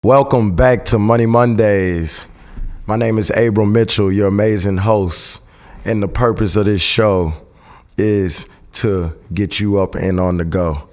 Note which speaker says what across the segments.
Speaker 1: Welcome back to Money Mondays. My name is Abram Mitchell, your amazing host. And the purpose of this show is to get you up and on the go.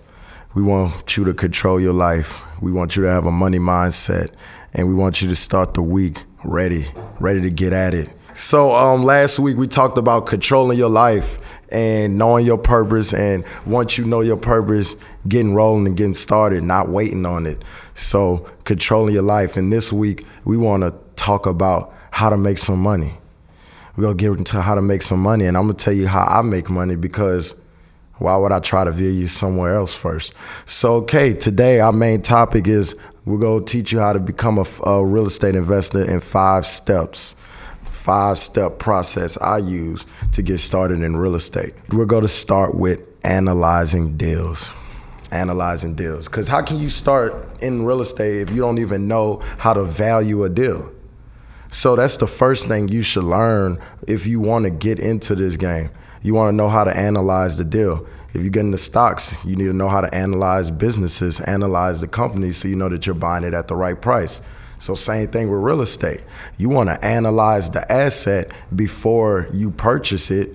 Speaker 1: We want you to control your life. We want you to have a money mindset. And we want you to start the week ready to get at it. So last week we talked about controlling your life and knowing your purpose, and once you know your purpose, getting rolling and getting started, not waiting on it. So controlling your life. And this week we want to talk about how to make some money. We're going to get into how to make some money, and I'm going to tell you how I make money, because why would I try to veer you somewhere else first? So, today our main topic is we're going to teach you how to become a real estate investor in 5 steps. 5-step process I use to get started in real estate. We're going to start with analyzing deals. Because how can you start in real estate if you don't even know how to value a deal? So that's the first thing you should learn if you want to get into this game. You want to know how to analyze the deal. If you get into stocks, you need to know how to analyze businesses, analyze the companies, so you know that you're buying it at the right price. So same thing with real estate. You want to analyze the asset before you purchase it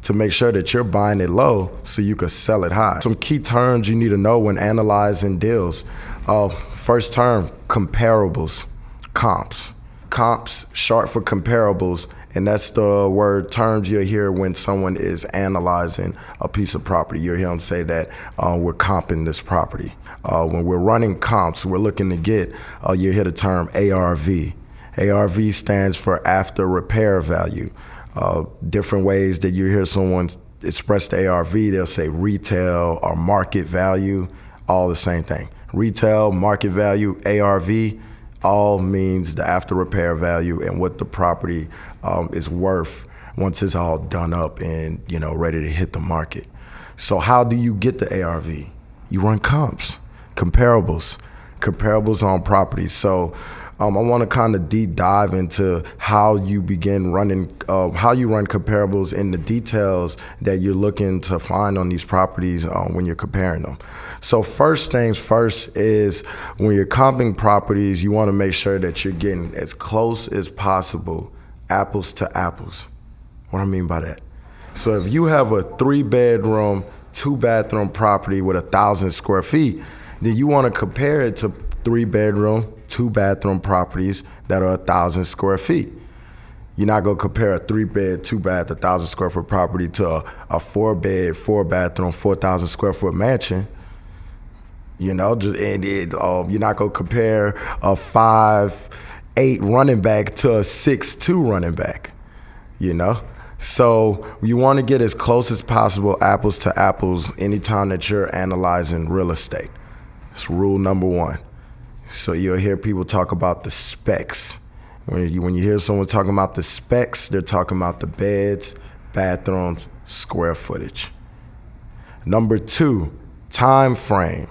Speaker 1: to make sure that you're buying it low so you can sell it high. Some key terms you need to know when analyzing deals. First term, comparables, comps. Comps, short for comparables, and that's the terms you'll hear when someone is analyzing a piece of property. You'll hear them say that we're comping this property. When we're running comps, we're looking to get, you'll hear the term ARV. ARV stands for after repair value. Different ways that you hear someone express the ARV, they'll say retail or market value, all the same thing. Retail, market value, ARV, all means the after repair value and what the property is worth once it's all done up and ready to hit the market. So how do you get the ARV? You run comps, comparables on properties. So I want to kind of deep dive into how you begin running, how you run comparables and the details that you're looking to find on these properties when you're comparing them. So first things first is when you're comping properties, you want to make sure that you're getting as close as possible, apples to apples. What I mean by that? So if you have a 3-bedroom, 2-bathroom property with 1,000 square feet, then you want to compare it to 3-bedroom, 2-bathroom properties that are 1,000 square feet. You're not going to compare a 3-bed, 2-bath, 1,000 square foot property to a 4-bed, 4-bathroom, 4,000 square foot mansion. You're not going to compare a 5'8" running back to a 6'2" running back. So you want to get as close as possible, apples to apples, anytime that you're analyzing real estate. It's rule number 1. So you'll hear people talk about the specs. When you hear someone talking about the specs, they're talking about the beds, bathrooms, square footage. Number 2, time frame.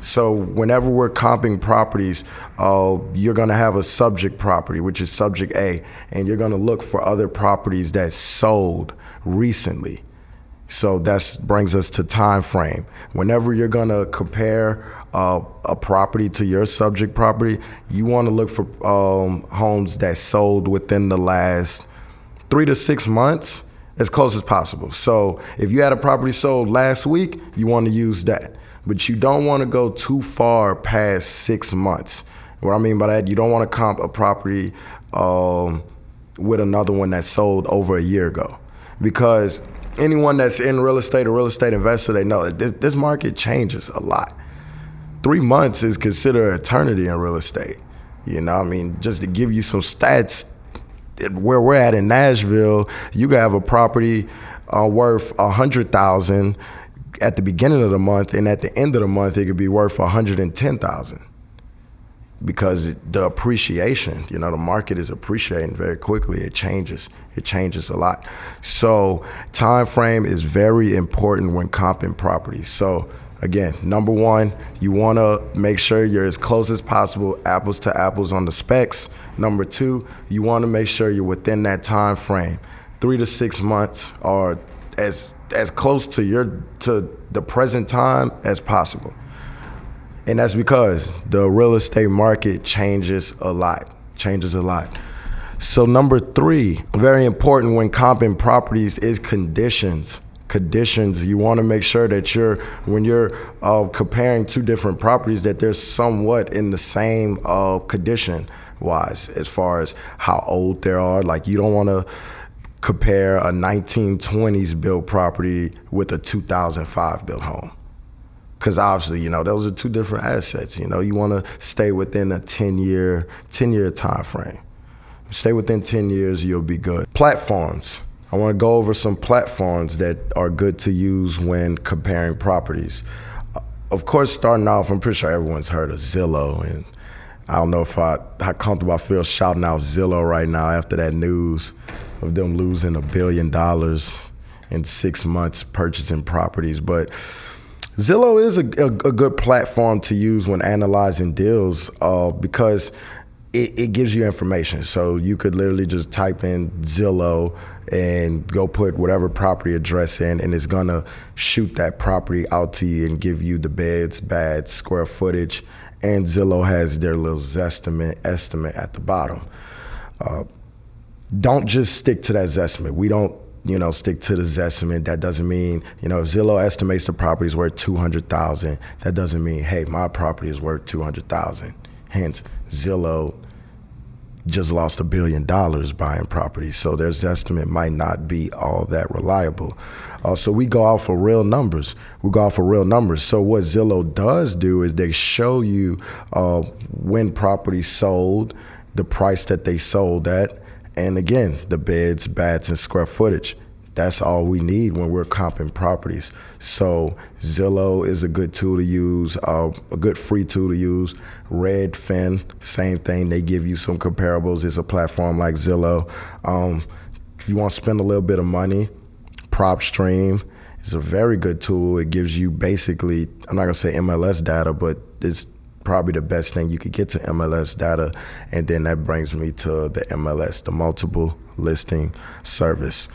Speaker 1: So whenever we're comping properties, you're going to have a subject property, which is subject A, and you're going to look for other properties that sold recently. So that brings us to time frame. Whenever you're going to compare a property to your subject property, you want to look for homes that sold within the last 3 to 6 months, as close as possible. So if you had a property sold last week, you want to use that. But you don't want to go too far past 6 months. What I mean by that, you don't want to comp a property with another one that sold over a year ago. Because anyone that's in real estate, a real estate investor, they know that this market changes a lot. 3 months is considered eternity in real estate. Just to give you some stats, where we're at in Nashville, you can have a property worth $100,000 at the beginning of the month, and at the end of the month, it could be worth $110,000. Because the appreciation, the market is appreciating very quickly. It changes a lot. So time frame is very important when comping properties. So again, number 1, you want to make sure you're as close as possible, apples to apples on the specs. Number 2, you want to make sure you're within that time frame. 3 to 6 months, or as close to the present time as possible. And that's because the real estate market changes a lot. So number 3, very important when comping properties is conditions. You want to make sure that when you're comparing 2 different properties, that they're somewhat in the same condition wise, as far as how old they are. Like, you don't want to compare a 1920s built property with a 2005 built home. Because obviously, those are 2 different assets. You want to stay within a 10-year time frame. Stay within 10 years, you'll be good. Platforms. I want to go over some platforms that are good to use when comparing properties. Of course, starting off, I'm pretty sure everyone's heard of Zillow, and I don't know how comfortable I feel shouting out Zillow right now after that news of them losing $1 billion in 6 months purchasing properties. But Zillow is a good platform to use when analyzing deals because it gives you information. So you could literally just type in Zillow and go put whatever property address in, and it's gonna shoot that property out to you and give you the beds, baths, square footage, and Zillow has their little estimate at the bottom. Don't just stick to that Zestimate. We don't, stick to the Zestimate. That doesn't mean, if Zillow estimates the property is worth $200,000, that doesn't mean, hey, my property is worth $200,000. Hence, Zillow just lost $1 billion buying properties, so their estimate might not be all that reliable. So we go off of real numbers. So what Zillow does do is they show you when properties sold, the price that they sold at, and again, the beds, baths, and square footage. That's all we need when we're comping properties. So Zillow is a good tool to use, a good free tool to use. Redfin, same thing. They give you some comparables. It's a platform like Zillow. If you want to spend a little bit of money, PropStream is a very good tool. It gives you basically, I'm not going to say MLS data, but it's probably the best thing you could get to MLS data. And then that brings me to the MLS, the multiple listing service.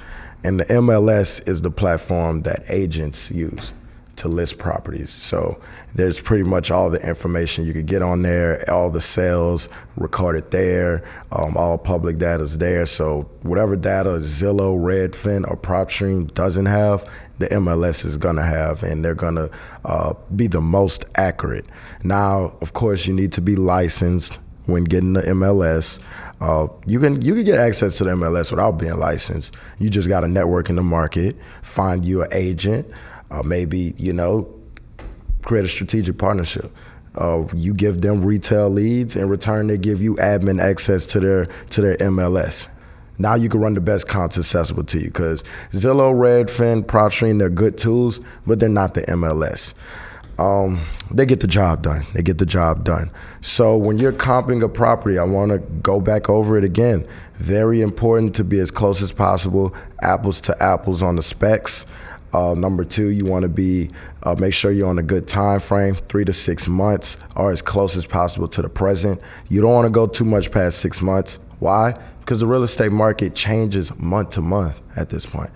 Speaker 1: And the MLS is the platform that agents use to list properties. So there's pretty much all the information you could get on there, all the sales recorded there, all public data is there. So whatever data Zillow, Redfin, or PropStream doesn't have, the MLS is gonna have, and they're gonna be the most accurate. Now, of course, you need to be licensed when getting the MLS. You can get access to the MLS without being licensed. You just got to network in the market, find you an agent, maybe, create a strategic partnership. You give them retail leads. In return, they give you admin access to their MLS. Now you can run the best comps accessible to you, because Zillow, Redfin, PropStream, they're good tools, but they're not the MLS. They get the job done. So when you're comping a property, I want to go back over it again. Very important to be as close as possible, apples to apples on the specs. Number 2, you want to be make sure you're on a good time frame, 3 to 6 months, or as close as possible to the present. You don't want to go too much past 6 months. Why? Because the real estate market changes month to month at this point.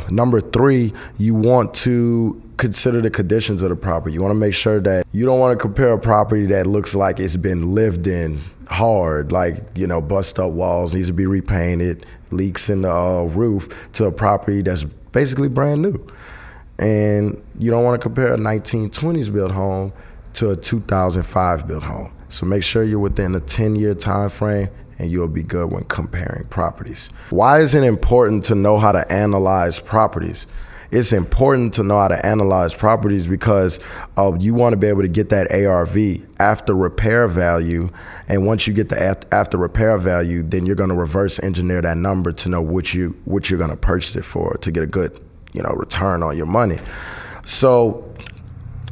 Speaker 1: Number 3, you want to consider the conditions of the property. You want to make sure that you don't want to compare a property that looks like it's been lived in hard, like, bust up walls, needs to be repainted, leaks in the roof, to a property that's basically brand new. And you don't want to compare a 1920s built home to a 2005 built home. So make sure you're within a 10-year time frame, and you'll be good when comparing properties. Why is it important to know how to analyze properties? It's important to know how to analyze properties because you want to be able to get that ARV, after repair value. And once you get the after repair value, then you're going to reverse engineer that number to know what you're going to purchase it for, to get a good, return on your money. So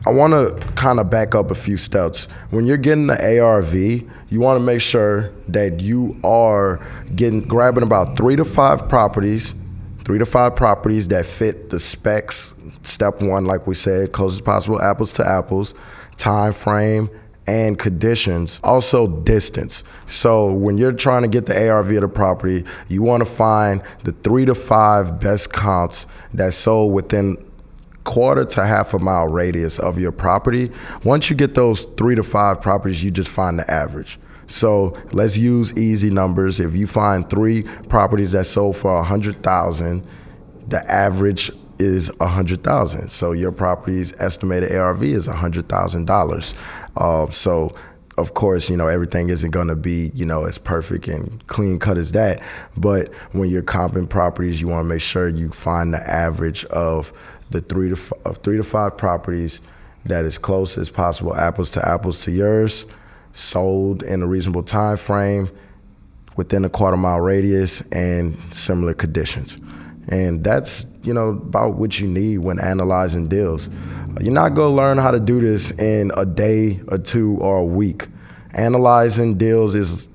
Speaker 1: I want to kind of back up a few steps. When you're getting the ARV, you want to make sure that you are grabbing about 3 to 5 properties that fit the specs. Step 1, like we said, close as possible, apples to apples, time frame, and conditions. Also distance. So when you're trying to get the ARV of the property, you want to find the 3 to 5 best comps that sold within quarter to half a mile radius of your property. Once you get those 3 to 5 properties, you just find the average. So let's use easy numbers. If you find 3 properties that sold for $100,000, the average is $100,000. So your property's estimated ARV is $100,000. So of course, everything isn't going to be, as perfect and clean cut as that. But when you're comping properties, you want to make sure you find the average of the 3 to 5 properties that is close as possible, apples to yours, sold in a reasonable time frame, within a quarter-mile radius, and similar conditions. And that's, about what you need when analyzing deals. You're not going to learn how to do this in a day or 2 or a week. Analyzing deals is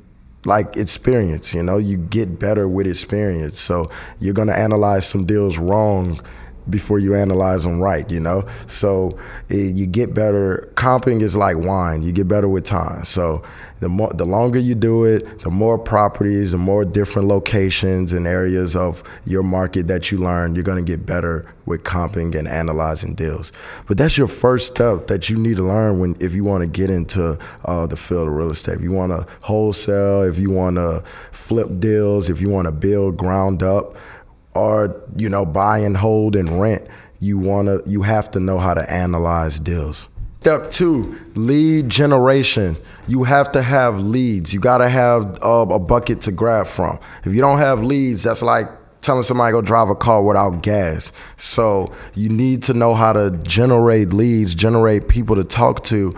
Speaker 1: like experience, you get better with experience. So you're going to analyze some deals wrong before you analyze them right, So you get better. Comping is like wine. You get better with time. So the longer you do it, the more properties, the more different locations and areas of your market that you learn, you're going to get better with comping and analyzing deals. But that's your first step that you need to learn if you want to get into the field of real estate. If you want to wholesale, if you want to flip deals, if you want to build ground up, or buy and hold and rent, you have to know how to analyze deals. Step 2, lead generation. You have to have leads. You got to have a bucket to grab from. If you don't have leads, that's like telling somebody to go drive a car without gas. So you need to know how to generate leads, generate people to talk to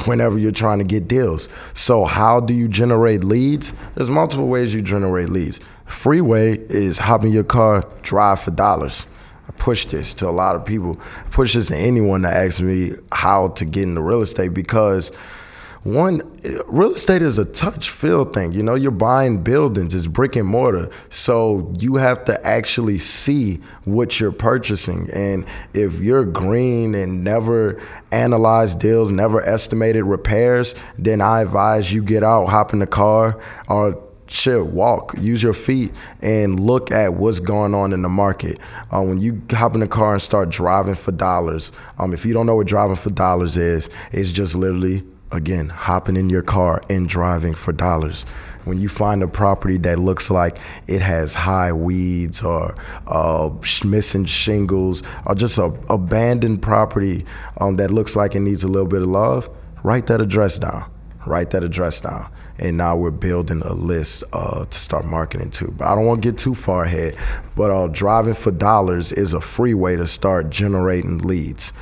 Speaker 1: whenever you're trying to get deals. So how do you generate leads? There's multiple ways you generate leads. Free way is hop in your car, drive for dollars. I push this to a lot of people. I push this to anyone that asks me how to get into real estate, because one, real estate is a touch feel thing. You're buying buildings, it's brick and mortar. So you have to actually see what you're purchasing. And if you're green and never analyzed deals, never estimated repairs, then I advise you get out, hop in the car, or walk, use your feet, and look at what's going on in the market. When you hop in the car and start driving for dollars, if you don't know what driving for dollars is, it's just literally, again, hopping in your car and driving for dollars. When you find a property that looks like it has high weeds or missing shingles, or just a abandoned property that looks like it needs a little bit of love, write that address down. And now we're building a list to start marketing to. But I don't want to get too far ahead. But driving for dollars is a free way to start generating leads.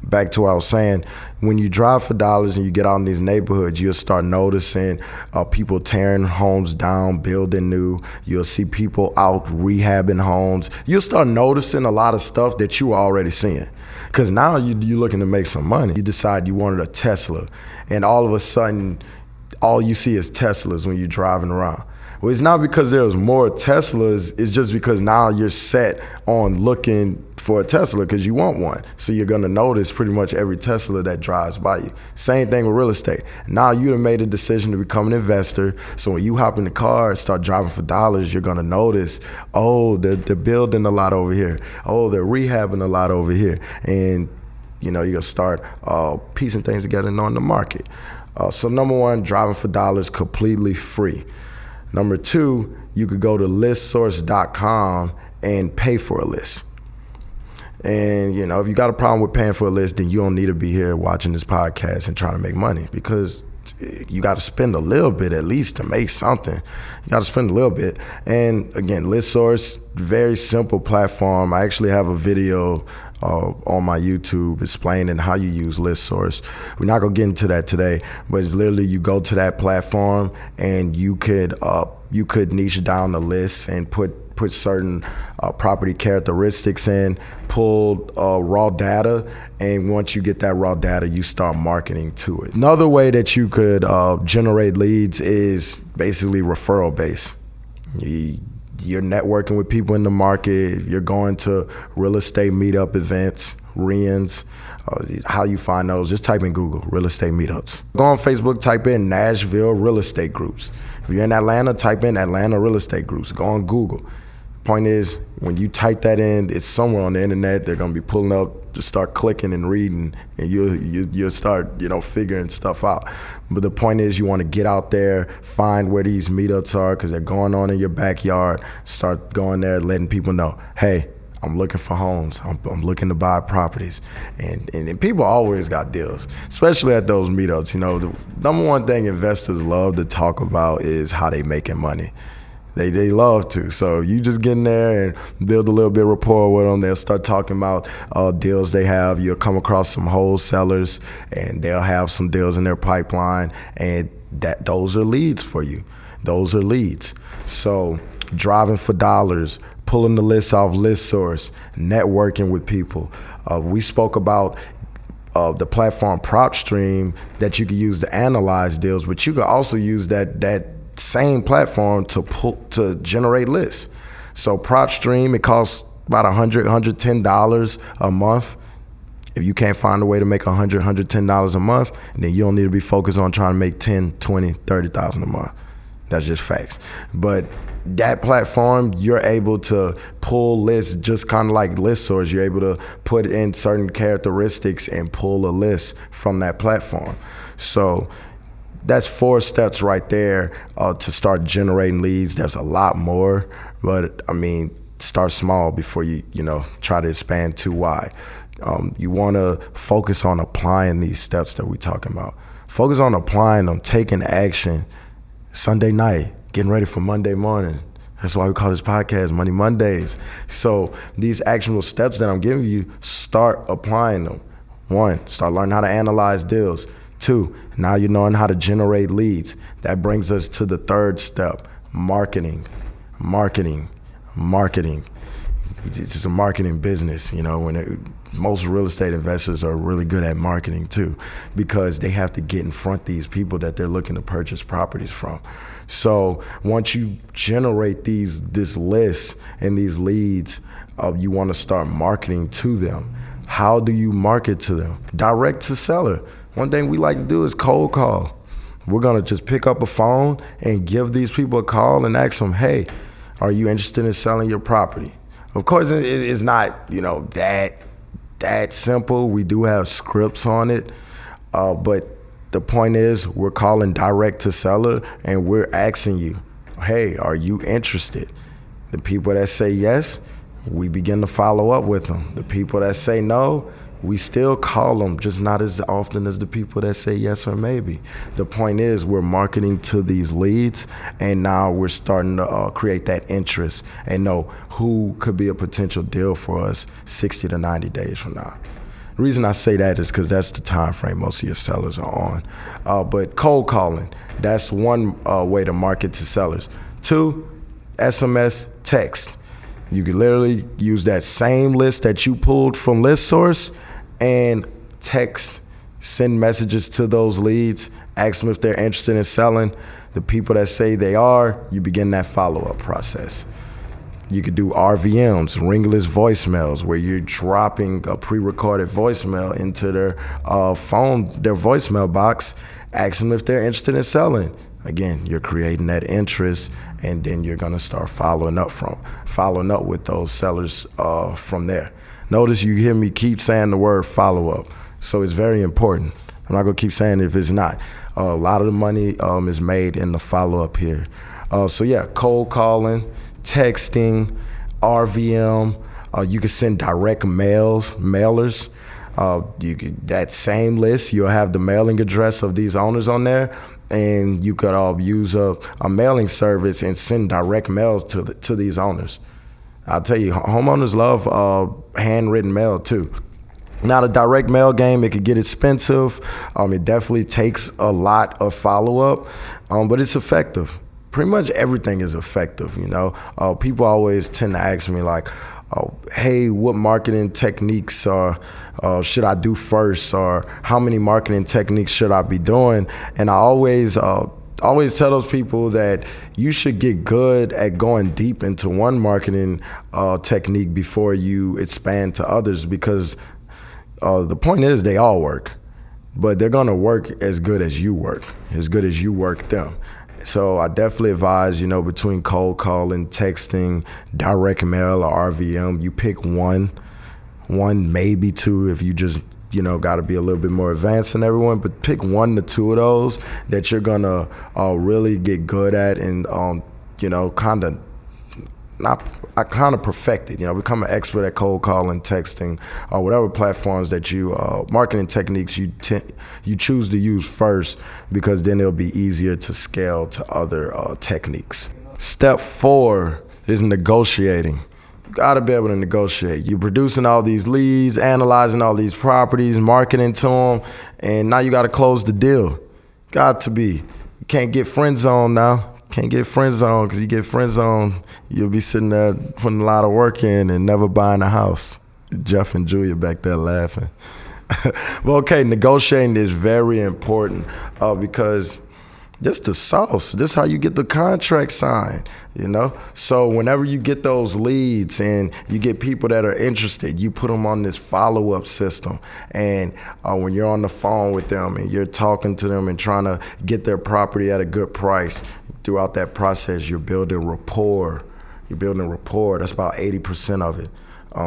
Speaker 1: Back to what I was saying, when you drive for dollars and you get out in these neighborhoods, you'll start noticing people tearing homes down, building new. You'll see people out rehabbing homes. You'll start noticing a lot of stuff that you were already seeing. Because now you're looking to make some money. You decide you wanted a Tesla, and all of a sudden, all you see is Teslas when you're driving around. Well, it's not because there's more Teslas, it's just because now you're set on looking for a Tesla because you want one. So you're gonna notice pretty much every Tesla that drives by you. Same thing with real estate. Now you done made a decision to become an investor. So when you hop in the car and start driving for dollars, you're gonna notice, they're building a lot over here. They're rehabbing a lot over here. And you're gonna start piecing things together and knowing the market. So number 1, driving for dollars, completely free. Number 2, you could go to listsource.com and pay for a list. And, if you got a problem with paying for a list, then you don't need to be here watching this podcast and trying to make money, because you got to spend a little bit at least to make something. You got to spend a little bit. And again, ListSource, very simple platform. I actually have a video on my YouTube explaining how you use ListSource. We're not gonna get into that today, but it's literally you go to that platform and you could niche down the list and put certain property characteristics in, pull raw data, and once you get that raw data, you start marketing to it. Another way that you could generate leads is basically referral based. You're networking with people in the market. You're going to real estate meetup events, REINs. How you find those? Just type in Google, real estate meetups. Go on Facebook, type in Nashville real estate groups. If you're in Atlanta, type in Atlanta real estate groups. Go on Google. Point is, when you type that in, it's somewhere on the internet. They're gonna be pulling up, just start clicking and reading, and you'll start figuring stuff out. But the point is, you want to get out there, find where these meetups are, because they're going on in your backyard. Start going there, letting people know, hey, I'm looking for homes. I'm looking to buy properties, and people always got deals, especially at those meetups. The number one thing investors love to talk about is how they making money. They love to. So you just get in there and build a little bit of rapport with them. They'll start talking about deals they have. You'll come across some wholesalers, and they'll have some deals in their pipeline, and those are leads for you. Those are leads. So driving for dollars, pulling the list off ListSource, networking with people. We spoke about the platform PropStream that you could use to analyze deals, but you could also use that same platform to generate lists. So PropStream, it costs about $110 a month. If you can't find a way to make $110 a month, then you don't need to be focused on trying to make $10,000, $20,000, $30,000 a month. That's just facts. But that platform, you're able to pull lists just kind of like ListSource. You're able to put in certain characteristics and pull a list from that platform. So that's 4 steps right there to start generating leads. There's a lot more, but start small before you try to expand too wide. You want to focus on applying these steps that we're talking about. Focus on applying them, taking action. Sunday night, getting ready for Monday morning. That's why we call this podcast Money Mondays. So these actionable steps that I'm giving you, start applying them. 1, start learning how to analyze deals. 2, now you're knowing how to generate leads. That brings us to the 3rd step, marketing. It's a marketing business, most real estate investors are really good at marketing too, because they have to get in front of these people that they're looking to purchase properties from. So once you generate this list and these leads, you want to start marketing to them. How do you market to them? Direct to seller. One thing we like to do is cold call. We're going to just pick up a phone and give these people a call and ask them, hey, are you interested in selling your property? Of course, it's not, that simple. We do have scripts on it, but the point is we're calling direct to seller and we're asking you, hey, are you interested? The people that say yes, we begin to follow up with them. The people that say no, we still call them, just not as often as the people that say yes or maybe. The point is we're marketing to these leads, and now we're starting to create that interest and know who could be a potential deal for us 60 to 90 days from now. The reason I say that is because that's the time frame most of your sellers are on. But cold calling, that's one way to market to sellers. 2, SMS, text. You can literally use that same list that you pulled from ListSource and text, send messages to those leads, ask them if they're interested in selling. The people that say they are, you begin that follow-up process. You could do RVMs, ringless voicemails, where you're dropping a pre-recorded voicemail into their phone, their voicemail box, ask them if they're interested in selling. Again, you're creating that interest, and then you're gonna start following up with those sellers from there. Notice you hear me keep saying the word follow-up. So it's very important. I'm not gonna keep saying it if it's not. A lot of the money is made in the follow-up here. So yeah, cold calling, texting, RVM. You can send direct mailers. That same list, you'll have the mailing address of these owners on there, and you could use a mailing service and send direct mails to these owners. I'll tell you, homeowners love handwritten mail too. Now the direct mail game, it could get expensive. It definitely takes a lot of follow-up, but it's effective. Pretty much everything is effective, People always tend to ask me like, hey, what marketing techniques should I do first, or how many marketing techniques should I be doing? And I always tell those people that you should get good at going deep into one marketing technique before you expand to others, because the point is they all work, but they're gonna work as good as you work them. So I definitely advise, between cold calling, texting, direct mail, or RVM, you pick one, maybe two if you just, got to be a little bit more advanced than everyone, but pick 1 to 2 of those that you're going to really get good at and, kind of perfect it, become an expert at cold calling, texting, or whatever platforms that marketing techniques you choose to use first, because then it'll be easier to scale to other techniques. Step 4 is negotiating. You gotta be able to negotiate. You're producing all these leads, analyzing all these properties, marketing to them, and now you gotta close the deal. Got to be. You can't get friend zone now. Can't get friend zone, because you get friend zone, you'll be sitting there putting a lot of work in and never buying a house. Jeff and Julia back there laughing. Well, okay, negotiating is very important because this the sauce. This is how you get the contract signed, So whenever you get those leads and you get people that are interested, you put them on this follow-up system. And when you're on the phone with them and you're talking to them and trying to get their property at a good price, throughout that process, you're building rapport. That's about 80% of it.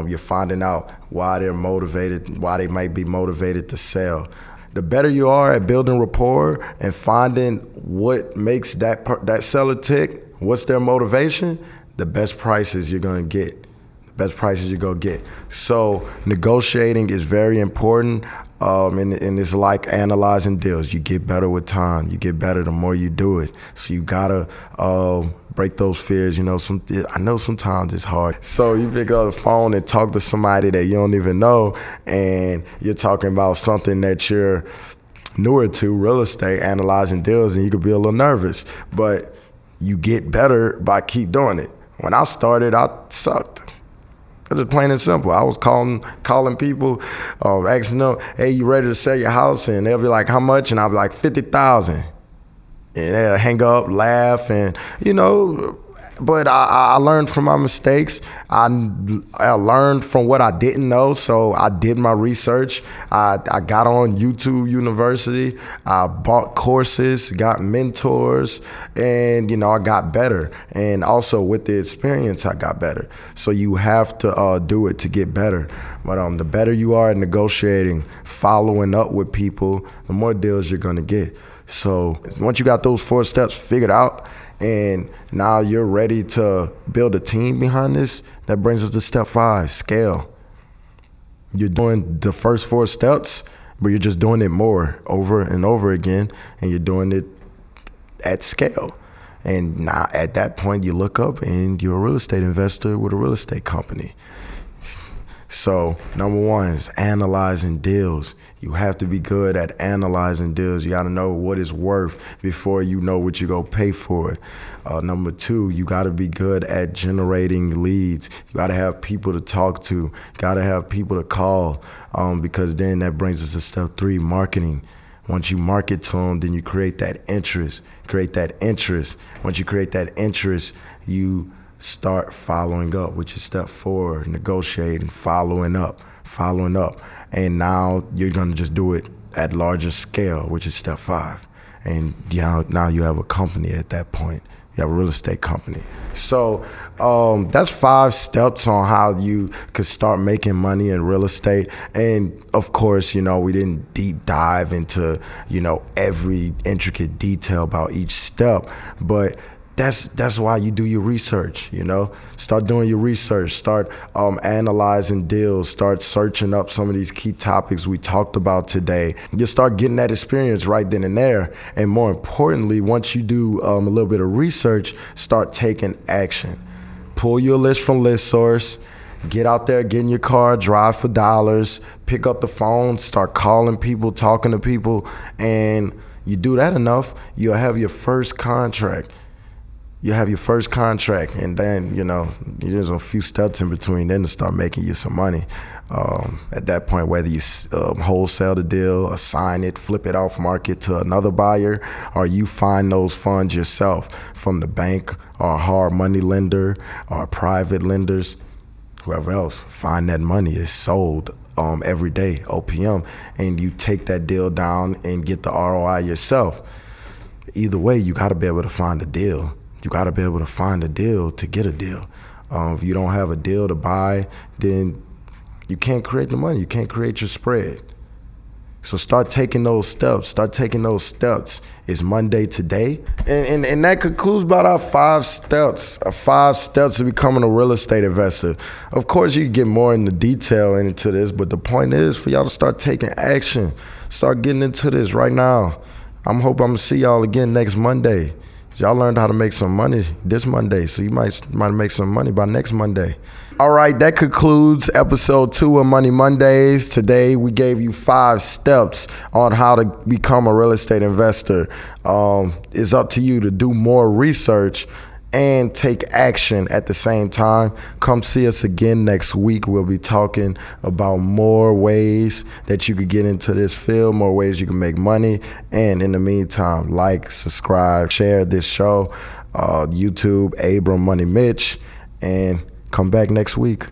Speaker 1: You're finding out why they're motivated, why they might be motivated to sell. The better you are at building rapport and finding what makes that seller tick, what's their motivation, the best prices you're gonna get. So negotiating is very important, and it's like analyzing deals. You get better with time. You get better the more you do it. So you gotta break those fears. I know sometimes it's hard. So you pick up the phone and talk to somebody that you don't even know, and you're talking about something that you're newer to, real estate, analyzing deals, and you could be a little nervous. But you get better by keep doing it. When I started, I sucked. It's just plain and simple. I was calling people, asking them, "Hey, you ready to sell your house?" And they'll be like, "How much?" And I'll be like, 50,000. And they'll hang up, laugh, and but I learned from my mistakes. I learned from what I didn't know, so I did my research. I got on YouTube University. I bought courses, got mentors, and I got better. And also with the experience, I got better. So you have to do it to get better. But the better you are at negotiating, following up with people, the more deals you're gonna get. So once you got those 4 steps figured out, and now you're ready to build a team behind this, that brings us to step 5, scale. You're doing the first 4 steps, but you're just doing it more over and over again, and you're doing it at scale. And now at that point, you look up and you're a real estate investor with a real estate company. So number 1 is analyzing deals. You have to be good at analyzing deals. You got to know what it's worth before you know what you're going to pay for it. Number 2, you got to be good at generating leads. You got to have people to talk to. You got to have people to call, because then that brings us to step 3, marketing. Once you market to them, then you create that interest. Once you create that interest, you start following up, which is step 4, negotiating, following up. And now you're going to just do it at larger scale, which is step 5. And now you have a company at that point. You have a real estate company. So that's 5 steps on how you could start making money in real estate. And of course, we didn't deep dive into, every intricate detail about each step, but that's why you do your research, Start doing your research, start analyzing deals, start searching up some of these key topics we talked about today. You start getting that experience right then and there. And more importantly, once you do a little bit of research, start taking action. Pull your list from ListSource, get out there, get in your car, drive for dollars, pick up the phone, start calling people, talking to people, and you do that enough, you'll have your first contract. And then, there's a few steps in between then to start making you some money. At that point, whether you wholesale the deal, assign it, flip it off market to another buyer, or you find those funds yourself from the bank or a hard money lender or private lenders, whoever else, find that money is sold every day, OPM, and you take that deal down and get the ROI yourself. either way, you got to be able to find a deal. You got to be able to find a deal to get a deal. If you don't have a deal to buy, then you can't create the money. You can't create your spread. So start taking those steps. Start taking those steps. It's Monday today. And that concludes about our 5 steps. 5 steps to becoming a real estate investor. Of course, you can get more into detail into this, but the point is for y'all to start taking action. Start getting into this right now. I'm going to see y'all again next Monday. Y'all learned how to make some money this Monday, so you might make some money by next Monday. All right, that concludes episode 2 of Money Mondays. Today, we gave you 5 steps on how to become a real estate investor. It's up to you to do more research and take action at the same time. Come see us again next week. We'll be talking about more ways that you could get into this field, more ways you can make money. And in the meantime, like, subscribe, share this show, YouTube, Abram Money Mitch, and come back next week.